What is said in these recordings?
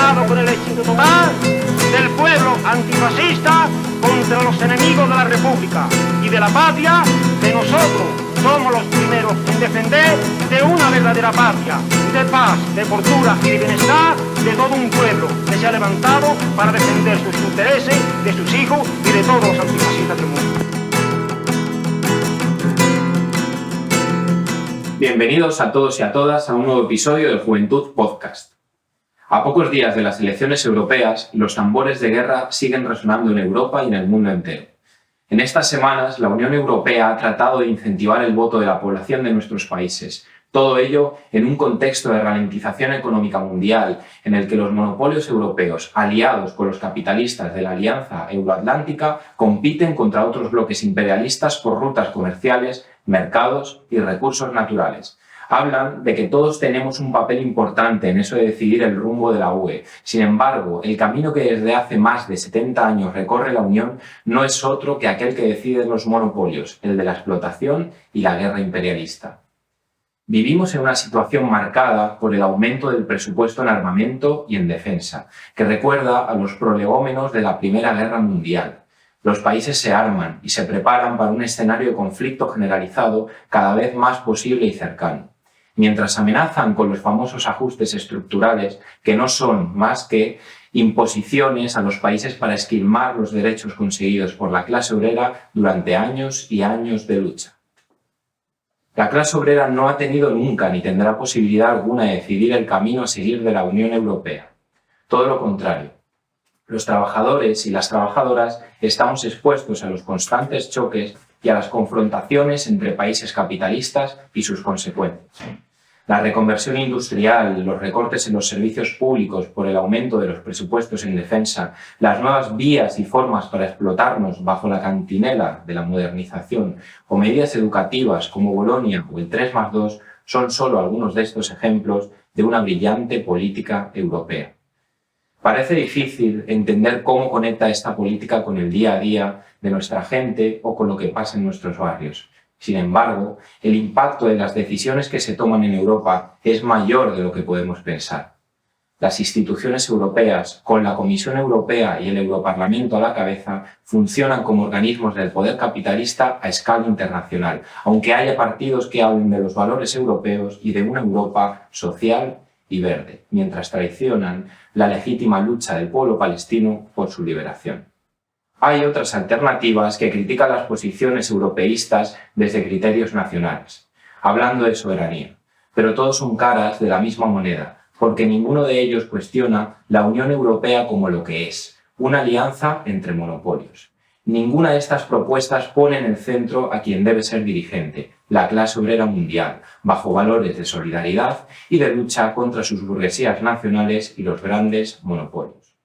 logrado con el éxito total del pueblo antifascista contra los enemigos de la República y de la patria, que nosotros somos los primeros en defender de una verdadera patria, de paz, de fortuna y de bienestar de todo un pueblo que se ha levantado para defender sus intereses, de sus hijos y de todos los antifascistas del mundo. Bienvenidos a todos y a todas a un nuevo episodio del Juventud Podcast. A pocos días de las elecciones europeas, los tambores de guerra siguen resonando en Europa y en el mundo entero. En estas semanas, la Unión Europea ha tratado de incentivar el voto de la población de nuestros países. Todo ello en un contexto de ralentización económica mundial en el que los monopolios europeos, aliados con los capitalistas de la Alianza Euroatlántica, compiten contra otros bloques imperialistas por rutas comerciales, mercados y recursos naturales. Hablan de que todos tenemos un papel importante en eso de decidir el rumbo de la UE. Sin embargo, el camino que desde hace más de 70 años recorre la Unión no es otro que aquel que deciden los monopolios, el de la explotación y la guerra imperialista. Vivimos en una situación marcada por el aumento del presupuesto en armamento y en defensa, que recuerda a los prolegómenos de la Primera Guerra Mundial. Los países se arman y se preparan para un escenario de conflicto generalizado cada vez más posible y cercano. Mientras amenazan con los famosos ajustes estructurales, que no son más que imposiciones a los países para esquilmar los derechos conseguidos por la clase obrera durante años y años de lucha. La clase obrera no ha tenido nunca ni tendrá posibilidad alguna de decidir el camino a seguir de la Unión Europea. Todo lo contrario. Los trabajadores y las trabajadoras estamos expuestos a los constantes choques y a las confrontaciones entre países capitalistas y sus consecuencias. La reconversión industrial, los recortes en los servicios públicos por el aumento de los presupuestos en defensa, las nuevas vías y formas para explotarnos bajo la cantinela de la modernización o medidas educativas como Bolonia o el 3+2 son solo algunos de estos ejemplos de una brillante política europea. Parece difícil entender cómo conecta esta política con el día a día de nuestra gente o con lo que pasa en nuestros barrios. Sin embargo, el impacto de las decisiones que se toman en Europa es mayor de lo que podemos pensar. Las instituciones europeas, con la Comisión Europea y el Europarlamento a la cabeza, funcionan como organismos del poder capitalista a escala internacional, aunque haya partidos que hablen de los valores europeos y de una Europa social y verde, mientras traicionan la legítima lucha del pueblo palestino por su liberación. Hay otras alternativas que critican las posiciones europeístas desde criterios nacionales, hablando de soberanía, pero todos son caras de la misma moneda, porque ninguno de ellos cuestiona la Unión Europea como lo que es, una alianza entre monopolios. Ninguna de estas propuestas pone en el centro a quien debe ser dirigente, la clase obrera mundial, bajo valores de solidaridad y de lucha contra sus burguesías nacionales y los grandes monopolios.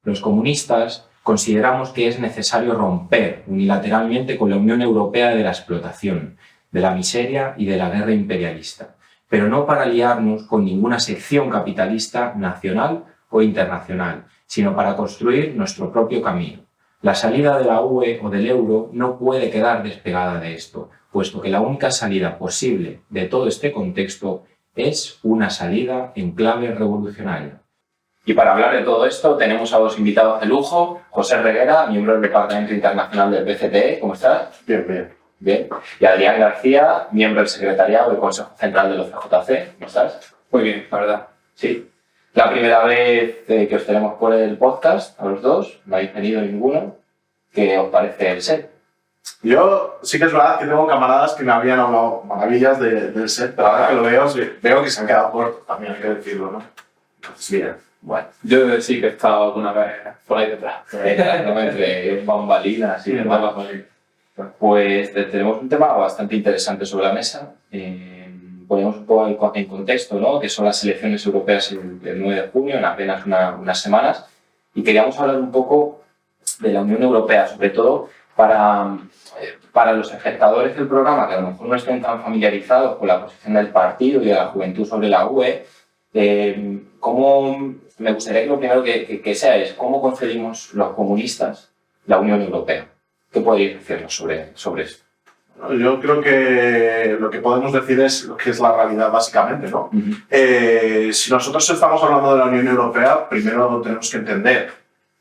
Los comunistas consideramos que es necesario romper unilateralmente con la Unión Europea de la explotación, de la miseria y de la guerra imperialista, pero no para aliarnos con ninguna sección capitalista nacional o internacional, sino para construir nuestro propio camino. La salida de la UE o del euro no puede quedar despegada de esto, puesto que la única salida posible de todo este contexto es una salida en clave revolucionaria. Y para hablar de todo esto tenemos a dos invitados de lujo, José Reguera, miembro del Departamento Internacional del PCTE, ¿cómo estás? Bien. Bien. Y Adrián García, miembro del Secretariado del Consejo Central de los CJC, ¿cómo estás? Muy bien, la verdad. Sí. La primera vez que os tenemos por el podcast, a los dos, no habéis tenido ninguno. ¿Qué os parece el set? Yo sí que es verdad que tengo camaradas que me habían hablado maravillas del set, pero ahora que lo veo, sí, veo que se han quedado cortos, también hay que decirlo, ¿no? Entonces, bien. Bueno, Yo sí que he estado alguna vez por ahí detrás. no entre bambalinas y demás. Pues tenemos un tema bastante interesante sobre la mesa. Ponemos un poco en contexto, ¿no? Que son las elecciones europeas el 9 de junio, en apenas unas semanas. Y queríamos hablar un poco de la Unión Europea, sobre todo para los espectadores del programa que a lo mejor no estén tan familiarizados con la posición del partido y de la juventud sobre la UE. Me gustaría que lo primero que sea es cómo concebimos los comunistas la Unión Europea. ¿Qué podéis decirnos sobre esto? Yo creo que lo que podemos decir es lo que es la realidad básicamente, ¿no? Si nosotros estamos hablando de la Unión Europea, primero tenemos que entender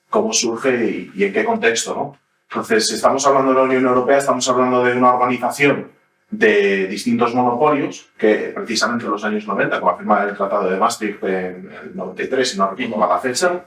cómo surge y en qué contexto, ¿no? Entonces, si estamos hablando de la Unión Europea, estamos hablando de una organización de distintos monopolios que precisamente en los años 90, como afirma el Tratado de Maastricht en el 93, si no recuerdo mal la fecha,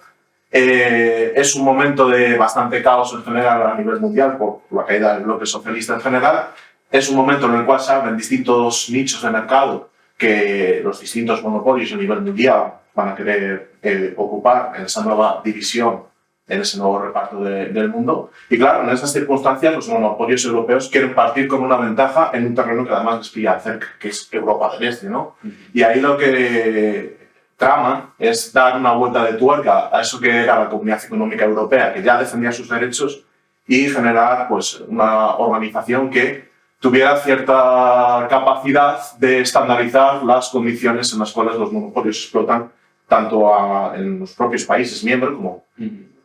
es un momento de bastante caos en general a nivel mundial por la caída del bloque socialista en general. Es un momento en el cual se abren distintos nichos de mercado que los distintos monopolios a nivel mundial van a querer ocupar en esa nueva división, en ese nuevo reparto del mundo. Y claro, en esas circunstancias los monopolios europeos quieren partir con una ventaja en un terreno que además les pilla cerca, que es Europa del Este, ¿no? Y ahí lo que trama es dar una vuelta de tuerca a eso que era la Comunidad Económica Europea, que ya defendía sus derechos, y generar pues, una organización que tuviera cierta capacidad de estandarizar las condiciones en las cuales los monopolios explotan tanto en los propios países miembros como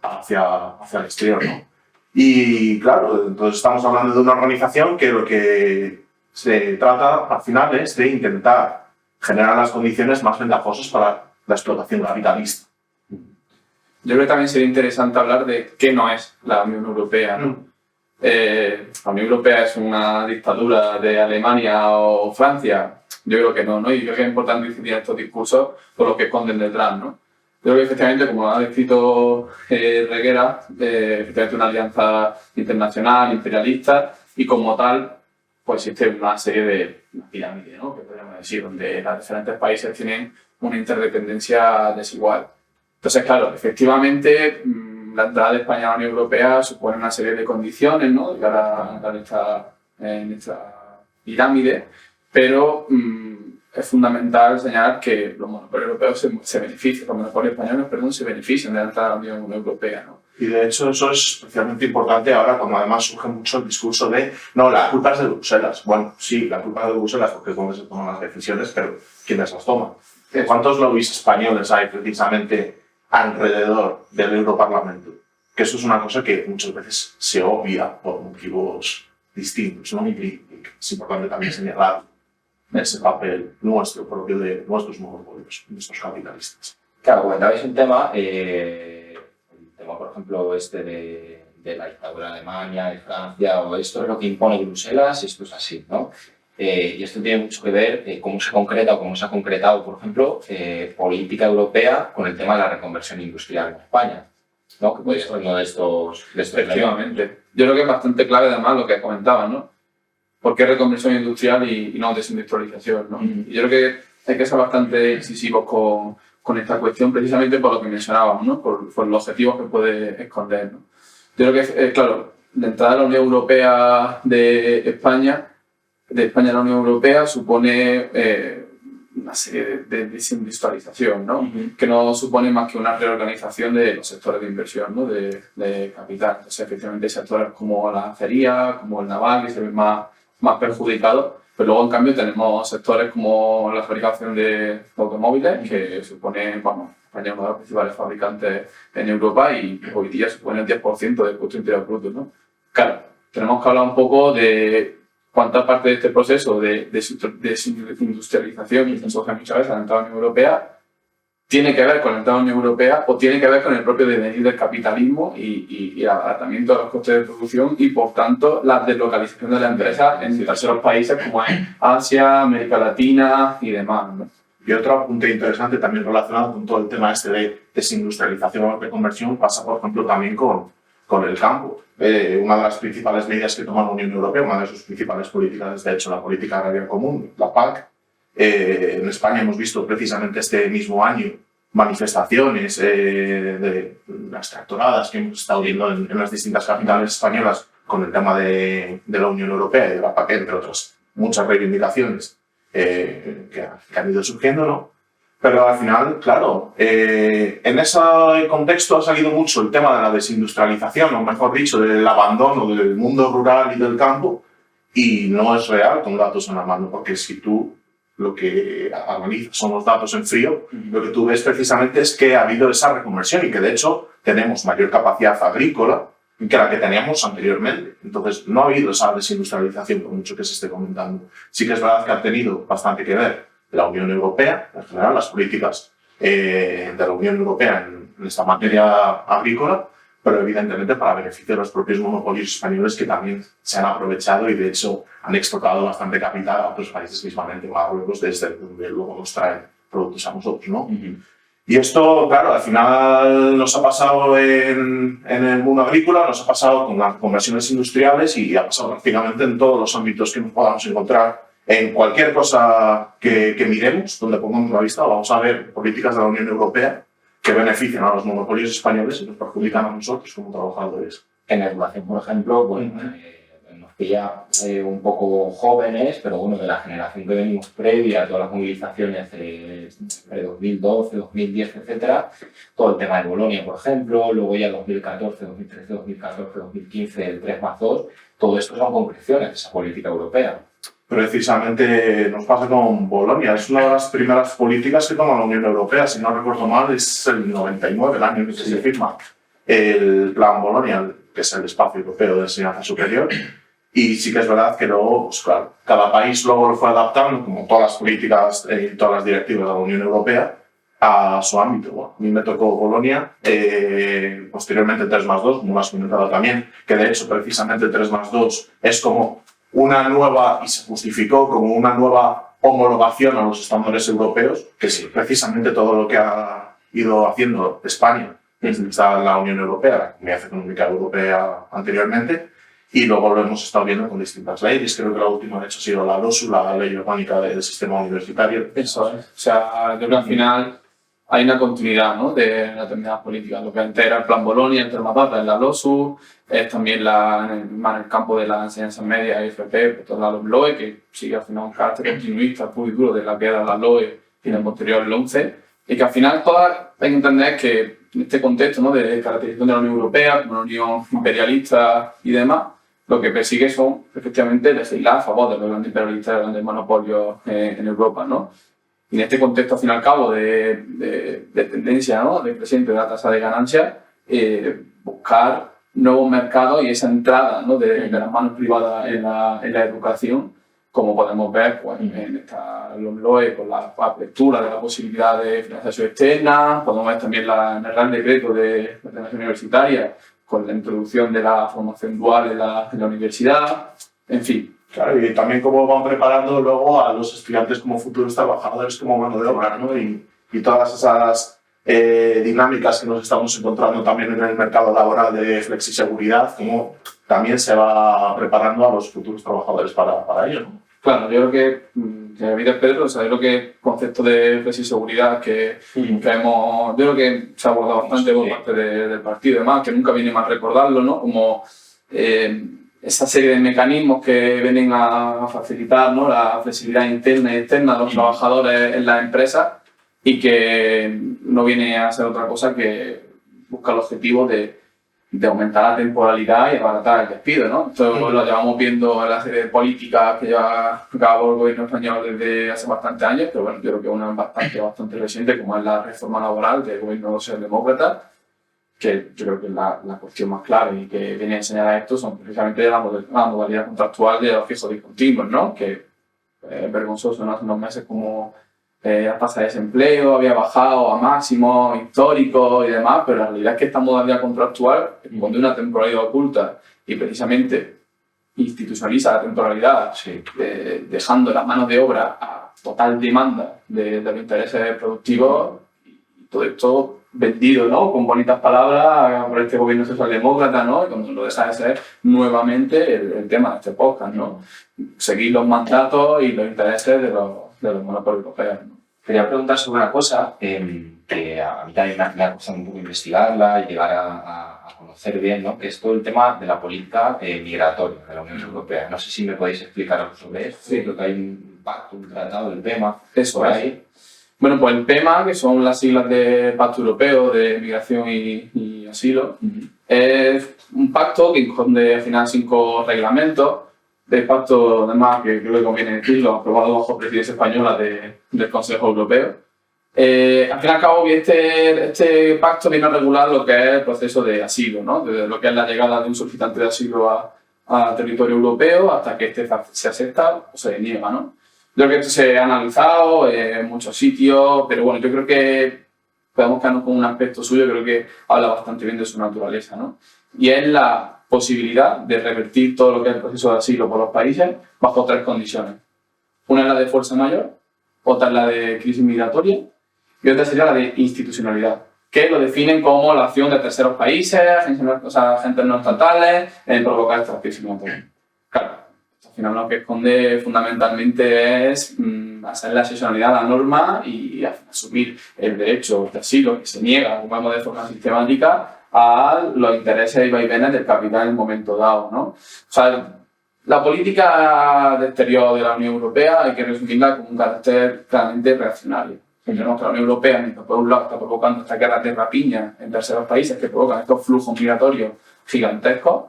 hacia el exterior, ¿no? Y claro, entonces estamos hablando de una organización que lo que se trata al final es de intentar generar las condiciones más ventajosas para la explotación capitalista. Yo creo que también sería interesante hablar de qué no es la Unión Europea, ¿no? La Unión Europea es una dictadura de Alemania o Francia. Yo creo que no, ¿no? Y yo creo que es importante distinguir estos discursos por lo que esconden detrás, ¿no? Yo creo que efectivamente, como ha descrito Reguera, efectivamente una alianza internacional, imperialista, y como tal, pues existe una serie de pirámides, ¿no? Que podríamos decir, donde los diferentes países tienen una interdependencia desigual. Entonces, claro, efectivamente, la entrada de España a la Unión Europea supone una serie de condiciones, ¿no? De cara a en esta pirámide, pero es fundamental señalar que los monopolios europeos se benefician, los monopolios españoles, perdón, se benefician de la entrada a la Unión Europea, ¿no? Y de hecho eso es especialmente importante ahora cuando además surge mucho el discurso de no, la culpa es de Bruselas. Bueno, sí, la culpa es de Bruselas porque es donde se toman las decisiones, pero ¿quiénes las toman? ¿Cuántos lobbies españoles hay precisamente alrededor del Europarlamento? Que eso es una cosa que muchas veces se obvia por motivos distintos, ¿no? Y es importante también señalar ese papel nuestro propio de nuestros monopolios, nuestros capitalistas. Claro, comentabais un tema, el tema, por ejemplo, de la dictadura de Alemania, de Francia, o esto es lo que impone Bruselas, esto es así, ¿no? Y esto tiene mucho que ver cómo se concreta o cómo se ha concretado, por ejemplo, política europea con el tema de la reconversión industrial en España, ¿no? Que puede ser uno de estos Efectivamente. Yo creo que es bastante clave, además, lo que comentaban, ¿no? ¿Por qué reconversión industrial y no desindustrialización, ¿no? Y yo creo que hay que ser bastante incisivos con esta cuestión, precisamente por lo que mencionábamos, ¿no? Por los objetivos que puede esconder, ¿no? Yo creo que, claro, la entrada a la Unión Europea de España a la Unión Europea supone una serie de desindustrialización, ¿no? Que no supone más que una reorganización de los sectores de inversión, ¿no? de capital. Entonces, efectivamente, sectores como la acería, como el naval, que se ven más perjudicados, pero luego, en cambio, tenemos sectores como la fabricación de automóviles, que supone, España es uno de los principales fabricantes en Europa y hoy día supone el 10% del Producto Interior Bruto, ¿no? Claro, tenemos que hablar un poco de cuánta parte de este proceso de desindustrialización que se asocia muchas veces a la entrada a la Unión Europea tiene que ver con la entrada a la Unión Europea o tiene que ver con el propio devenir del capitalismo y el abaratamiento de los costes de producción y, por tanto, la deslocalización de la empresa en terceros países como es Asia, América Latina y demás, ¿no? Y otro apunte interesante también relacionado con todo el tema de desindustrialización o reconversión pasa, por ejemplo, también con el campo. Una de las principales medidas que toma la Unión Europea, una de sus principales políticas es, de hecho, la política agraria común, la PAC. En España hemos visto precisamente este mismo año manifestaciones de las tractoradas que hemos estado viendo en las distintas capitales españolas con el tema de la Unión Europea y de la PAC, entre otras muchas reivindicaciones que han ido surgiendo, ¿no? Pero al final, claro, en ese contexto ha salido mucho el tema de la desindustrialización, o mejor dicho, del abandono del mundo rural y del campo, y no es real con datos en la mano, porque si tú lo que analizas son los datos en frío, lo que tú ves precisamente es que ha habido esa reconversión y que de hecho tenemos mayor capacidad agrícola que la que teníamos anteriormente. Entonces, no ha habido esa desindustrialización, por mucho que se esté comentando. Sí que es verdad que ha tenido bastante que ver la Unión Europea, en general, las políticas de la Unión Europea en esta materia agrícola, pero evidentemente para beneficio de los propios monopolios españoles que también se han aprovechado y de hecho han exportado bastante capital a otros países, mismamente Marruecos, desde donde luego nos traen productos a nosotros, ¿no? Y esto, claro, al final nos ha pasado en el mundo agrícola, nos ha pasado con las conversiones industriales y ha pasado prácticamente en todos los ámbitos que nos podamos encontrar. En cualquier cosa que miremos, donde pongamos la vista, vamos a ver políticas de la Unión Europea que benefician a los monopolios españoles y nos perjudican a nosotros como trabajadores. En educación, por ejemplo, bueno, nos pilla un poco jóvenes, pero bueno, de la generación que venimos previa a todas las movilizaciones de 2012, 2010, etcétera, todo el tema de Bolonia, por ejemplo, luego ya 2014, 2013, 2014, 2015, el 3+2, todo esto son concreciones de esa política europea. Precisamente nos pasa con Bolonia. Es una de las primeras políticas que toma la Unión Europea. Si no recuerdo mal, es el 99, el año en que se firma el Plan Bolonia, que es el espacio europeo de enseñanza superior. Y sí que es verdad que luego, pues claro, cada país luego lo fue adaptando, como todas las políticas y todas las directivas de la Unión Europea, a su ámbito. Bueno, a mí me tocó Bolonia, posteriormente 3+2, como has comentado también, que de hecho precisamente 3+2 es como una nueva, y se justificó como una nueva homologación a los estándares europeos, que es precisamente todo lo que ha ido haciendo España desde que está en la Unión Europea, la Comunidad Económica Europea anteriormente, y luego lo hemos estado viendo con distintas leyes. Creo que la última, de hecho, ha sido la LOSU, la Ley Orgánica del Sistema Universitario. Eso es. O sea, yo creo que al final hay una continuidad, ¿no?, de determinadas políticas. Lo que antes era el Plan Bolonia, entre más datas, es la LOSU, es también en el campo de la enseñanza media, FP, pues toda la LOE, que sigue al final un carácter continuista puro y duro de la que era la LOE y la posterior el 11, y que al final todas hay que entender que en este contexto, ¿no?, de caracterización de la Unión Europea como una unión imperialista y demás, lo que persigue son efectivamente legislar a favor de los grandes imperialistas y los grandes monopolios en Europa, ¿no? Y en este contexto, al fin y al cabo, de tendencia, ¿no?, de creciente de la tasa de ganancia, buscar nuevos mercados y esa entrada, ¿no?, de las manos privadas en la educación, como podemos ver pues, en esta LOMLOE, con la apertura de la posibilidad de financiación externa, podemos ver también en el Real Decreto de Ordenación Universitaria, con la introducción de la formación dual en la universidad, en fin. Claro, y también cómo van preparando luego a los estudiantes como futuros trabajadores, como mano de obra, ¿no? Y todas esas dinámicas que nos estamos encontrando también en el mercado laboral de flexiseguridad, cómo también se va preparando a los futuros trabajadores para ello, ¿no? Claro, yo creo que Pedro, o sea, yo creo que el concepto de flexiseguridad que hemos, yo creo que se ha abordado bastante por parte del partido y demás, que nunca viene mal recordarlo, ¿no? Como esa serie de mecanismos que vienen a facilitar, ¿no?, la flexibilidad interna y externa de los trabajadores en las empresas y que no viene a ser otra cosa que buscar el objetivo de aumentar la temporalidad y abaratar el despido, ¿no? Esto lo llevamos viendo en la serie de políticas que lleva a cabo el gobierno español desde hace bastantes años, pero bueno, yo creo que una bastante reciente, como es la reforma laboral del gobierno socialdemócrata, que yo creo que es la cuestión más clave y que viene a enseñar a esto son precisamente la modalidad contractual de los fijos discontinuos, ¿no? Que es vergonzoso, ¿no? Hace unos meses como la tasa de desempleo había bajado a máximos históricos y demás, pero la realidad es que esta modalidad contractual pone una temporalidad oculta y precisamente institucionaliza la temporalidad, dejando la mano de obra a total demanda de los intereses productivos, y todo esto vendido, ¿no?, con bonitas palabras por este gobierno socialdemócrata, ¿no?, y cuando lo deja de ser nuevamente el tema de este podcast, ¿no?, seguir los mandatos y los intereses de los monopolios europeos, ¿no? Quería preguntar sobre una cosa que a mí también me ha costado un poco investigarla y llegar a conocer bien, ¿no?, que es todo el tema de la política migratoria de la Unión Europea. No sé si me podéis explicar algo sobre esto. Sí. Creo que hay un pacto, un tratado del PEMA. Eso por es. ahí. Bueno, pues el PEMA, que son las siglas del Pacto Europeo de Migración y Asilo, es un pacto que esconde al final 5 reglamentos. Del pacto, además, que creo que conviene decirlo, aprobado bajo presidencia española del Consejo Europeo, Al fin y al cabo, este pacto viene a regular lo que es el proceso de asilo, ¿no? De lo que es la llegada de un solicitante de asilo a territorio europeo hasta que este se acepta o se deniega, ¿no? Yo creo que esto se ha analizado en muchos sitios, pero bueno, yo creo que podemos quedarnos con un aspecto suyo, creo que habla bastante bien de su naturaleza, ¿no? Y es la posibilidad de revertir todo lo que es el proceso de asilo por los países bajo 3 condiciones. Una es la de fuerza mayor, otra es la de crisis migratoria y otra sería la de institucionalidad, que lo definen como la acción de terceros países, agentes no estatales, en provocar estas crisis migratorias. Claro, al final lo que esconde fundamentalmente es hacer la excepcionalidad a la norma y asumir el derecho de asilo que se niega, como vemos, de forma sistemática a los intereses y vaivenes del capital en el momento dado, ¿no? O sea, la política de exterior de la Unión Europea hay que resumirla con un carácter claramente reaccionario. Tenemos que la Unión Europea, mientras por un lado está provocando estas guerras de rapiña en terceros países que provocan estos flujos migratorios gigantescos,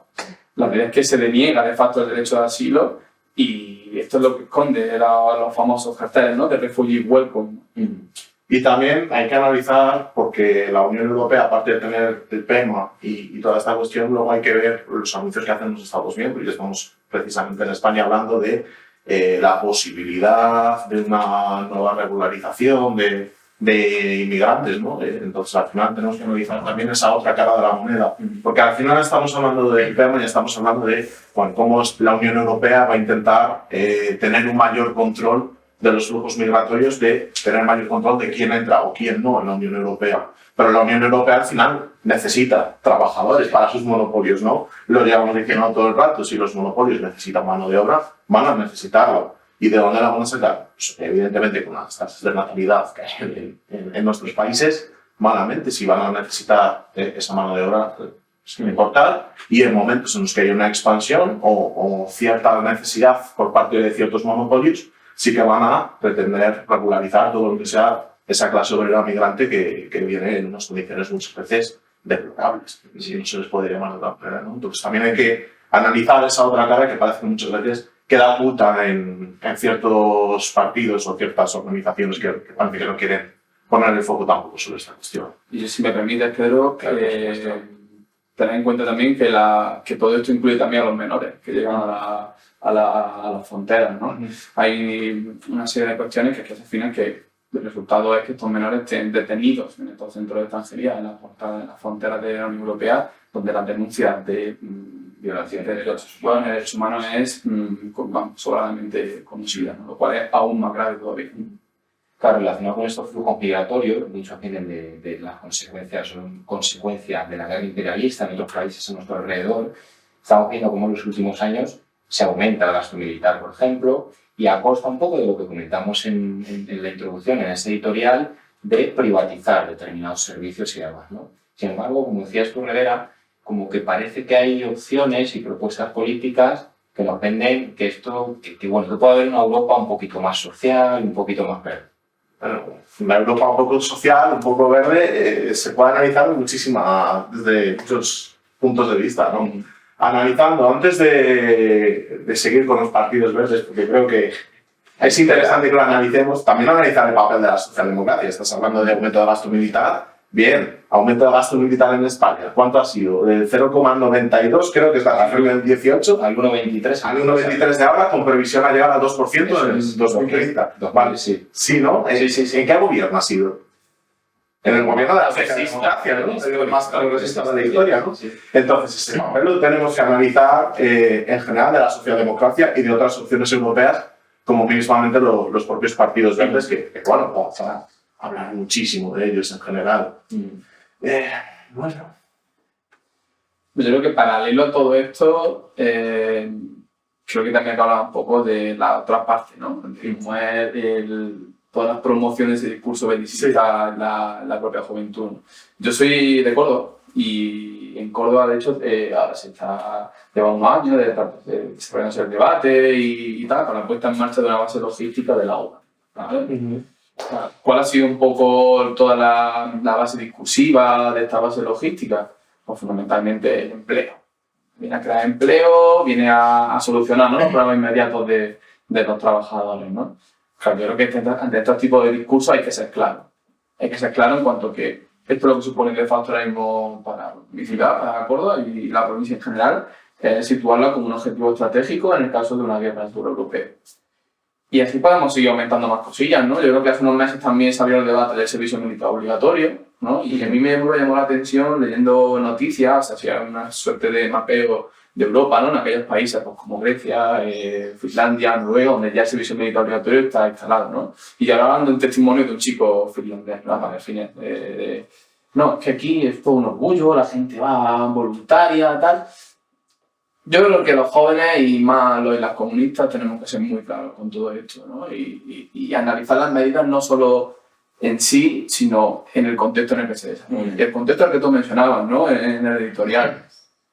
la verdad es que se deniega de facto el derecho de asilo y esto es lo que esconde los famosos carteles, ¿no? De Refugee Welcome. Y también hay que analizar, porque la Unión Europea, aparte de tener el PEMA y toda esta cuestión, luego hay que ver los anuncios que hacen los Estados miembros. Y estamos precisamente en España hablando de la posibilidad de una nueva regularización de inmigrantes, ¿no? Entonces, al final tenemos que analizar también esa otra cara de la moneda. Porque al final estamos hablando del PEMA y estamos hablando de cómo la Unión Europea va a intentar tener un mayor control de los flujos migratorios, de tener mayor control de quién entra o quién no en la Unión Europea. Pero la Unión Europea al final necesita trabajadores para sus monopolios, ¿no? Lo llevamos diciendo todo el rato, si los monopolios necesitan mano de obra, van a necesitarlo. ¿Y de dónde la van a sacar? Pues, evidentemente con las tasas de natalidad que hay en nuestros países, malamente, si van a necesitar esa mano de obra, es importante. Y en momentos en los que hay una expansión o cierta necesidad por parte de ciertos monopolios, sí que van a pretender regularizar todo lo que sea esa clase obrera migrante que viene en unas condiciones muchas veces deplorables, si no se les puede llamar de otra manera, ¿no? Entonces también hay que analizar esa otra cara que parece que muchas veces queda oculta en ciertos partidos o ciertas organizaciones que parece que no quieren poner el foco tampoco sobre esta cuestión. Y si me permites, Pedro, tener en cuenta también que todo esto incluye también a los menores que llegan a las fronteras, ¿no? Hay una serie de cuestiones que se definen que el resultado es que estos menores estén detenidos en estos centros de extranjería, en las fronteras de la Unión Europea, donde las denuncias de violaciones de derechos humanos es sobradamente conocida, ¿no? Lo cual es aún más grave todavía. Claro, relacionado con estos flujos migratorios, muchos vienen de las consecuencias, son consecuencias de la guerra imperialista en otros países a nuestro alrededor. Estamos viendo cómo en los últimos años se aumenta el gasto militar, por ejemplo, y a costa un poco de lo que comentamos en la introducción, en este editorial, de privatizar determinados servicios y demás, ¿no? Sin embargo, como decías tú, Rivera, como que parece que hay opciones y propuestas políticas que nos venden que que puede haber una Europa un poquito más social, un poquito más verde. Bueno, una Europa un poco social, un poco verde, se puede analizar desde muchos puntos de vista, ¿no? Analizando, antes de seguir con los partidos verdes, porque creo que es interesante que lo analicemos, también analizar el papel de la socialdemocracia. Estás hablando de aumento de gasto militar. Bien, aumento de gasto militar en España. ¿Cuánto ha sido? Del 0,92, creo que es la cifra del 18. Al 1,23. Al 1,23 de ahora, con previsión a llegar al 2% en 2030. Vale, sí. Sí, ¿no? Sí. ¿En qué gobierno ha sido? En el gobierno de la socialdemocracia, ¿no? El más progresista de la historia, ¿no? Sí. Entonces, ese papel lo tenemos que analizar en general de la socialdemocracia y de otras opciones europeas, como mismamente los propios partidos verdes, que bueno, vamos a hablar muchísimo de ellos en general. Bueno. Yo creo que paralelo a todo esto, creo que también hay que hablar un poco de la otra parte, ¿no? Como es todas las promociones y discursos belicista la propia juventud, ¿no? Yo soy de Córdoba y en Córdoba, de hecho, ahora se está llevando unos años de desarrollándose el debate y tal, con la puesta en marcha de una base logística del agua, ¿vale? ¿Cuál ha sido un poco toda la base discursiva de esta base logística? Pues fundamentalmente el empleo. Viene a crear empleo, viene a solucionar, ¿no?, los problemas inmediatos de los trabajadores, ¿no? Claro, yo creo que ante estos tipos de discursos hay que ser claro. hay que ser claro en cuanto a que esto es lo que supone de facto ahora mismo para mi ciudad, para Córdoba y la provincia en general, es situarla como un objetivo estratégico en el caso de una guerra europea. Y así podemos seguir aumentando más cosillas, ¿no? Yo creo que hace unos meses también se abrió el debate del servicio militar obligatorio, ¿no? Y a mí me llamó la atención leyendo noticias, hacía una suerte de mapeo de Europa, ¿no? En aquellos países pues, como Grecia, Finlandia, Noruega, donde ya el servicio militar obligatorio está instalado, ¿no? Y hablaban de un testimonio de un chico finlandés, ¿no? Para el fin no, es que aquí es todo un orgullo, la gente va voluntaria, tal. Yo creo que los jóvenes y más los y las comunistas tenemos que ser muy claros con todo esto, ¿no? Y analizar las medidas no solo en sí, sino en el contexto en el que se desarrolla. Y el contexto al que tú mencionabas, ¿no? En el editorial.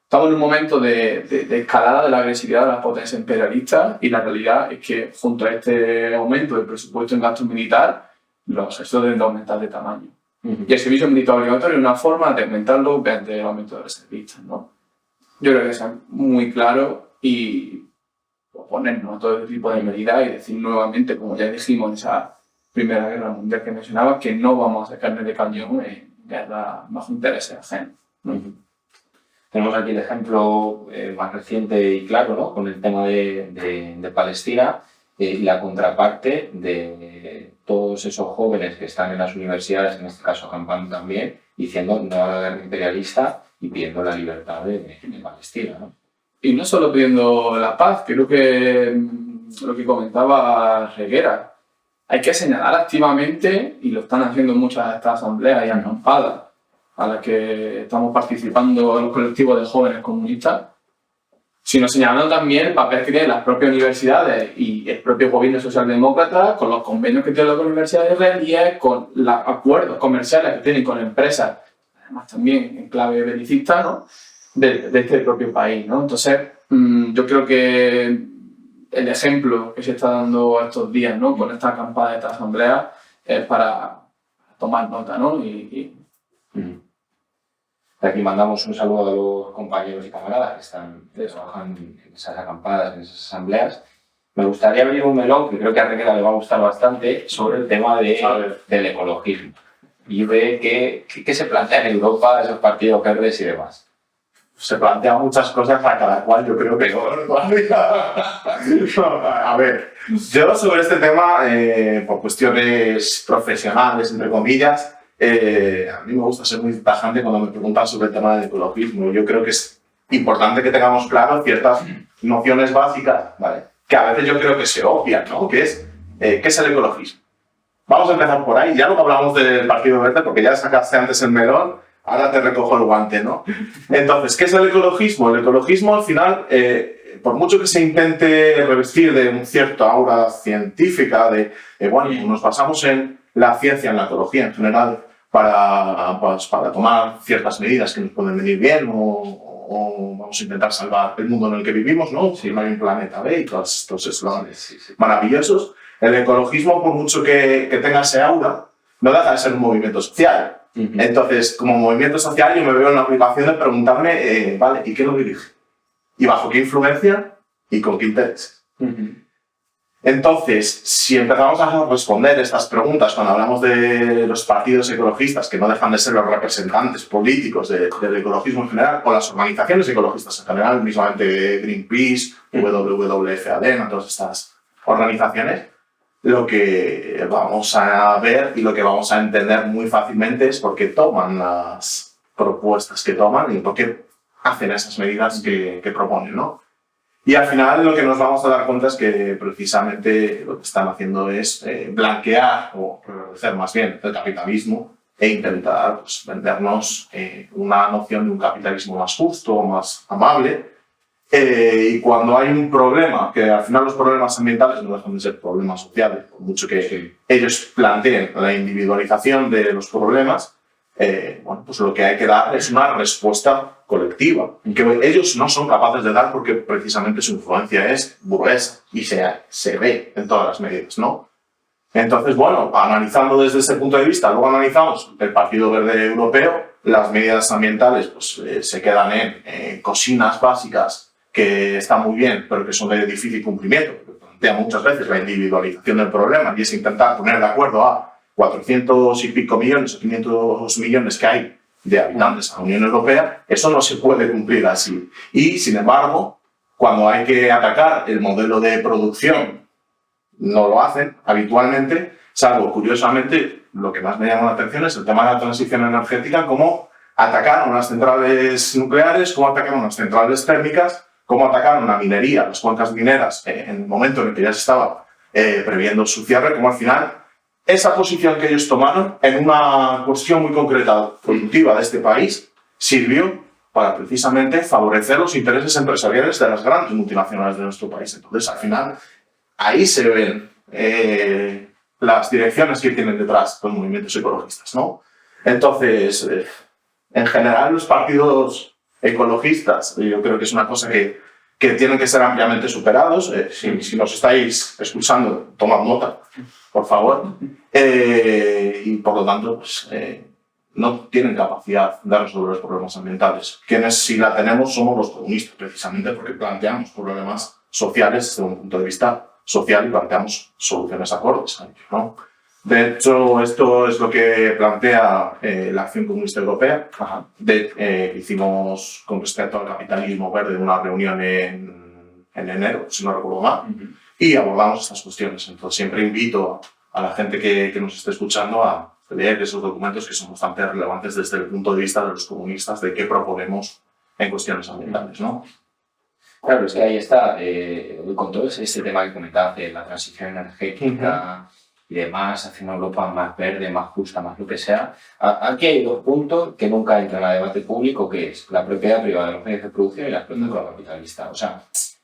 Estamos en un momento de escalada de la agresividad de las potencias imperialistas y la realidad es que junto a este aumento del presupuesto en gasto militar, los ejércitos deben de aumentar de tamaño. Y el servicio militar obligatorio es una forma de aumentarlo mediante el aumento de reservistas, ¿no? Yo creo que es muy claro y oponernos a todo este tipo de medidas y decir nuevamente, como ya dijimos en esa Primera Guerra Mundial que mencionaba, que no vamos a hacer carne de cañón en guerra bajo intereses ajenos, ¿no? Tenemos aquí el ejemplo más reciente y claro, ¿no? Con el tema de Palestina y la contraparte de todos esos jóvenes que están en las universidades, en este caso acampando también, diciendo no a la guerra imperialista y pidiendo la libertad de Palestina, ¿no? Y no solo pidiendo la paz, creo que lo que comentaba Reguera, hay que señalar activamente, y lo están haciendo muchas de estas asambleas y acampadas a las que estamos participando en los colectivos de jóvenes comunistas, sino señalando también el papel que tienen las propias universidades y el propio gobierno socialdemócrata con los convenios que tienen las universidades israelíes, con los acuerdos comerciales que tienen con empresas, además también en clave belicista, ¿no? de este propio país, ¿no? Entonces, yo creo que el ejemplo que se está dando estos días, ¿no? Con esta acampada de esta asamblea es para tomar nota, ¿no? Aquí mandamos un saludo a los compañeros y camaradas que trabajan en esas acampadas, en esas asambleas. Me gustaría abrir un melón, que creo que a Reguera le va a gustar bastante, sobre el tema del ecologismo y de qué se plantea en Europa, esos partidos verdes y demás. Se plantean muchas cosas a cada cual, yo creo que a ver, yo sobre este tema, por cuestiones profesionales, entre comillas, a mí me gusta ser muy tajante cuando me preguntan sobre el tema del ecologismo. Yo creo que es importante que tengamos claro ciertas nociones básicas, ¿vale? Que a veces yo creo que se obvian, ¿no? ¿Qué es el ecologismo? Vamos a empezar por ahí. Ya no hablamos del Partido Verde porque ya sacaste antes el melón, ahora te recojo el guante, ¿no? Entonces, ¿qué es el ecologismo? El ecologismo, al final, por mucho que se intente revestir de un cierto aura científica, bueno, nos basamos en la ciencia, en la ecología en general, para tomar ciertas medidas que nos pueden venir bien o vamos a intentar salvar el mundo en el que vivimos, ¿no? Si no hay un planeta B y todos estos eslóganes maravillosos. El ecologismo, por mucho que tenga ese aura, no deja de ser un movimiento social. Entonces, como movimiento social, yo me veo en la obligación de preguntarme, vale, ¿y qué lo dirige? ¿Y bajo qué influencia? ¿Y con qué intereses? Entonces, si empezamos a responder estas preguntas cuando hablamos de los partidos ecologistas, que no dejan de ser los representantes políticos del ecologismo en general, o las organizaciones ecologistas en general, mismamente Greenpeace, WWF, ADENA, todas estas organizaciones, lo que vamos a ver y lo que vamos a entender muy fácilmente es por qué toman las propuestas que toman y por qué hacen esas medidas que proponen, ¿no? Y al final lo que nos vamos a dar cuenta es que precisamente lo que están haciendo es blanquear o reverdecer más bien el capitalismo e intentar pues, vendernos una noción de un capitalismo más justo, más amable. Y cuando hay un problema, que al final los problemas ambientales no dejan de ser problemas sociales, por mucho que ellos planteen la individualización de los problemas, bueno, pues lo que hay que dar es una respuesta colectiva, que ellos no son capaces de dar porque precisamente su influencia es burguesa y se ve en todas las medidas, ¿no? Entonces, bueno, analizando desde ese punto de vista, luego analizamos el Partido Verde Europeo, las medidas ambientales pues, se quedan en cocinas básicas que están muy bien, pero que son de difícil cumplimiento, porque plantea muchas veces la individualización del problema y es intentar poner de acuerdo a 400 y pico millones o 500 millones que hay de habitantes en la Unión Europea, eso no se puede cumplir así. Y, sin embargo, cuando hay que atacar el modelo de producción, no lo hacen habitualmente, salvo, curiosamente, lo que más me llama la atención es el tema de la transición energética, cómo atacar unas centrales nucleares, cómo atacar unas centrales térmicas, cómo atacar una minería, las cuencas mineras, en el momento en el que ya se estaba previendo su cierre, como al final esa posición que ellos tomaron en una cuestión muy concreta productiva de este país sirvió para precisamente favorecer los intereses empresariales de las grandes multinacionales de nuestro país. Entonces, al final, ahí se ven las direcciones que tienen detrás los movimientos ecologistas, ¿no? Entonces, en general, los partidos ecologistas, yo creo que es una cosa que tienen que ser ampliamente superados. Si nos estáis escuchando, tomad nota, por favor. Y por lo tanto, pues, no tienen capacidad de resolver los problemas ambientales. Quienes sí la tenemos somos los comunistas, precisamente porque planteamos problemas sociales desde un punto de vista social y planteamos soluciones acordes a ello, ¿no? De hecho, esto es lo que plantea la Acción Comunista Europea. Hicimos con respecto al capitalismo verde una reunión en enero, si no recuerdo mal, y abordamos estas cuestiones. Entonces, siempre invito a la gente que nos esté escuchando a leer esos documentos que son bastante relevantes desde el punto de vista de los comunistas de qué proponemos en cuestiones ambientales, ¿no? Claro, es que ahí está, con todo este tema que comentabas de la transición energética y demás, hacia una Europa más verde, más justa, más lo que sea. Aquí hay dos puntos que nunca entran a debate público, que es la propiedad privada de los medios de producción y la explotación capitalista. O sea,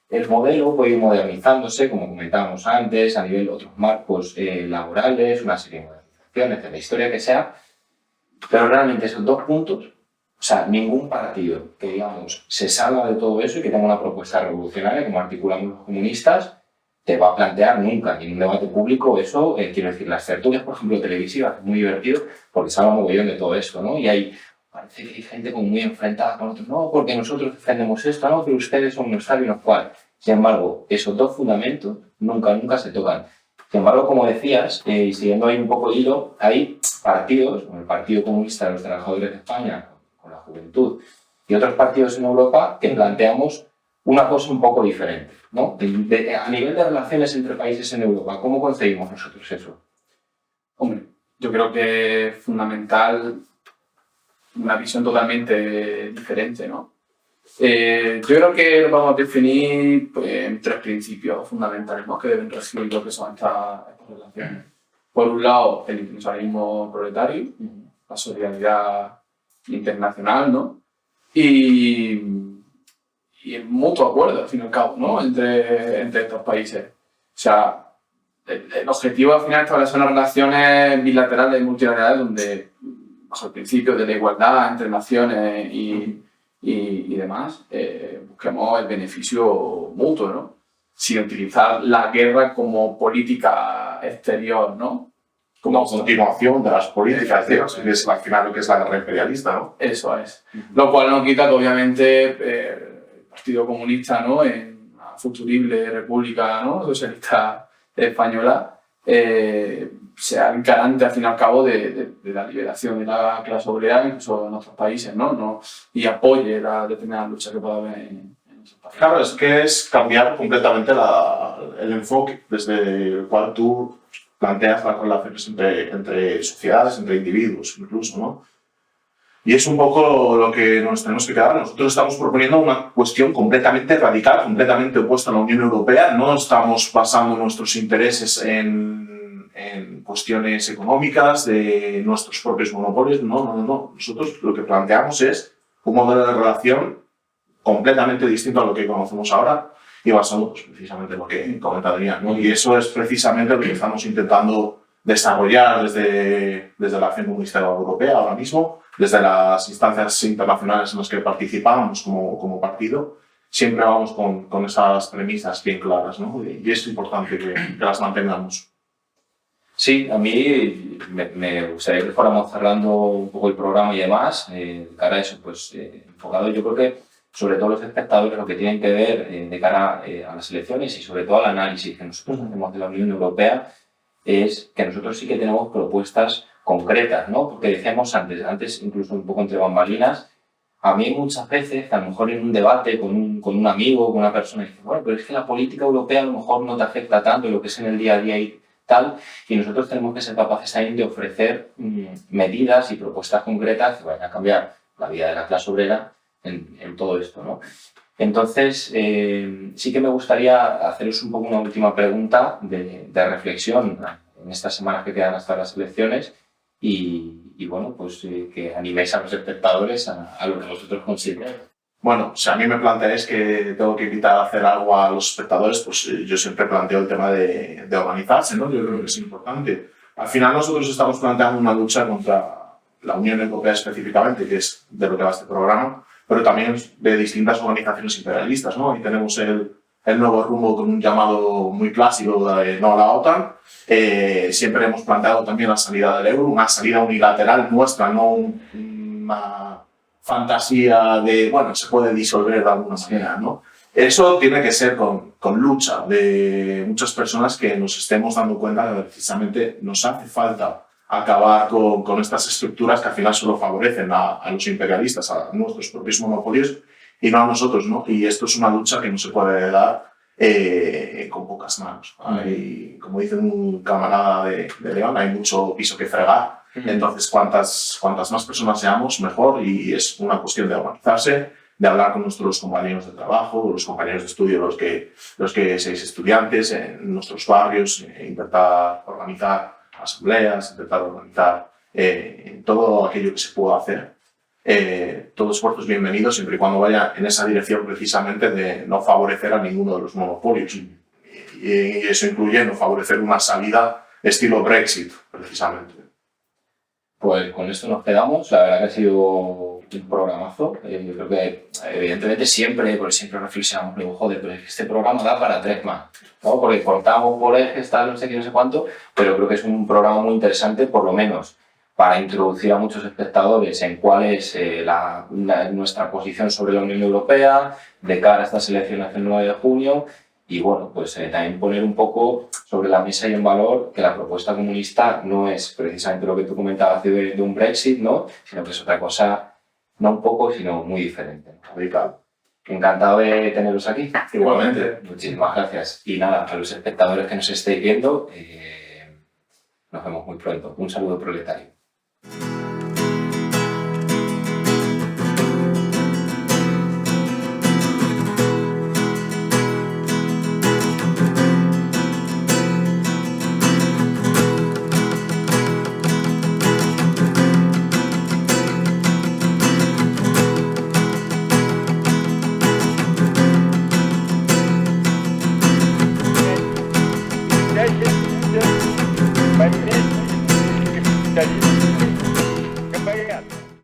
el modelo puede ir modernizándose, como comentábamos antes, a nivel de otros marcos laborales, una serie de modernizaciones de la historia que sea, pero realmente esos dos puntos, o sea, ningún partido que, digamos, se salga de todo eso y que tenga una propuesta revolucionaria, como articulamos los comunistas, te va a plantear nunca en un debate público eso. Quiero decir, las tertulias, por ejemplo, televisivas, es muy divertido porque se habla mogollón de todo esto, ¿no? Y parece que hay gente como muy enfrentada con otros, no, porque nosotros defendemos esto, no, pero ustedes son unos tal y unos cual. Sin embargo, esos dos fundamentos nunca se tocan. Sin embargo, como decías, y siguiendo ahí un poco el hilo, hay partidos, como el Partido Comunista de los Trabajadores de España, con la Juventud, y otros partidos en Europa que planteamos una cosa un poco diferente, ¿no? A nivel de relaciones entre países en Europa, ¿cómo concebimos nosotros eso? Hombre, yo creo que es fundamental una visión totalmente diferente, ¿no? Yo creo que lo vamos a definir pues, en tres principios fundamentales, ¿no? Que deben regir lo que son estas relaciones. Por un lado, el internacionalismo proletario, la solidaridad internacional, ¿no? Y el mutuo acuerdo, al fin y al cabo, ¿no? entre estos países. O sea, el objetivo al final es establecer unas relaciones bilaterales y multilaterales donde, bajo el principio de la igualdad entre naciones y demás, busquemos el beneficio mutuo, ¿no? Sin utilizar la guerra como política exterior, ¿no? Como continuación de las políticas, que es al final lo que es la guerra imperialista, ¿no? Eso es. Lo cual no quita que, obviamente, el Partido Comunista, ¿no? En la futurible República, ¿no? Socialista Española, sea el garante, al fin y al cabo, de la liberación de la clase obrera, incluso en otros países, ¿no? Y apoye la determinada lucha que pueda haber en otros países. Claro, es que es cambiar completamente el enfoque desde el cual tú planteas las relaciones entre sociedades, entre individuos incluso, ¿no? Y es un poco lo que nos tenemos que quedar. Nosotros estamos proponiendo una cuestión completamente radical, completamente opuesta a la Unión Europea. No estamos basando nuestros intereses en cuestiones económicas de nuestros propios monopolios. No. Nosotros lo que planteamos es un modelo de relación completamente distinto a lo que conocemos ahora y basado pues, precisamente en lo que comenta Adrián, ¿no? Y eso es precisamente lo que estamos intentando desarrollar desde la Acción Comunista Europea ahora mismo, desde las instancias internacionales en las que participamos como partido. Siempre vamos con esas premisas bien claras, ¿no? Y es importante que las mantengamos. Sí, a mí me gustaría que fuéramos cerrando un poco el programa y demás, de cara a eso, pues enfocado yo creo que sobre todo los espectadores lo que tienen que ver de cara a las elecciones y sobre todo al análisis que nosotros hacemos de la Unión Europea es que nosotros sí que tenemos propuestas concretas, ¿no? Porque decíamos antes incluso un poco entre bambalinas, a mí muchas veces, a lo mejor en un debate con un amigo, con una persona, dice, bueno, pero es que la política europea a lo mejor no te afecta tanto lo que es en el día a día y tal, y nosotros tenemos que ser capaces también de ofrecer medidas y propuestas concretas que vayan a cambiar la vida de la clase obrera en todo esto, ¿no? Entonces, sí que me gustaría haceros un poco una última pregunta de reflexión en estas semanas que quedan hasta las elecciones y bueno, pues que animéis a los espectadores a lo que vosotros consideréis. Bueno, si a mí me planteáis que tengo que invitar a hacer algo a los espectadores, pues yo siempre planteo el tema de organizarse, ¿no? Yo creo que es importante. Al final nosotros estamos planteando una lucha contra la Unión Europea específicamente, que es de lo que va este programa, pero también de distintas organizaciones imperialistas, ¿no? Y tenemos el nuevo rumbo con un llamado muy clásico de no a la OTAN. Siempre hemos planteado también la salida del euro, una salida unilateral nuestra, no una fantasía de, bueno, se puede disolver de alguna manera, ¿no? Eso tiene que ser con lucha de muchas personas que nos estemos dando cuenta que precisamente nos hace falta acabar con estas estructuras que al final solo favorecen a los imperialistas, a nuestros propios monopolios y no a nosotros, ¿no? Y esto es una lucha que no se puede dar con pocas manos. Hay, como dice un camarada de León, hay mucho piso que fregar. Entonces, cuantas más personas seamos, mejor, y es una cuestión de organizarse, de hablar con nuestros compañeros de trabajo, los compañeros de estudio, los que seáis estudiantes en nuestros barrios, intentar organizar asambleas, intentar organizar todo aquello que se pueda hacer. Todo esfuerzo es bienvenido siempre y cuando vaya en esa dirección precisamente de no favorecer a ninguno de los monopolios. Y eso incluye no favorecer una salida estilo Brexit, precisamente. Pues con esto nos quedamos. La verdad que ha sido un programazo. Yo creo que evidentemente siempre reflexionamos, digo, joder, pero es que este programa da para 3 más, ¿no? Porque cortamos por ejes, tal, no sé qué, no sé cuánto, pero creo que es un programa muy interesante, por lo menos para introducir a muchos espectadores en cuál es nuestra posición sobre la Unión Europea de cara a estas elecciones del 9 de junio y bueno, pues también poner un poco sobre la mesa y en valor que la propuesta comunista no es precisamente lo que tú comentabas de un Brexit, ¿no? Sino que es otra cosa, no un poco, sino muy diferente. Radical. Encantado de teneros aquí. Igualmente. Muchísimas gracias. Y nada, a los espectadores que nos estéis viendo, nos vemos muy pronto. Un saludo proletario. Beim Capitalismus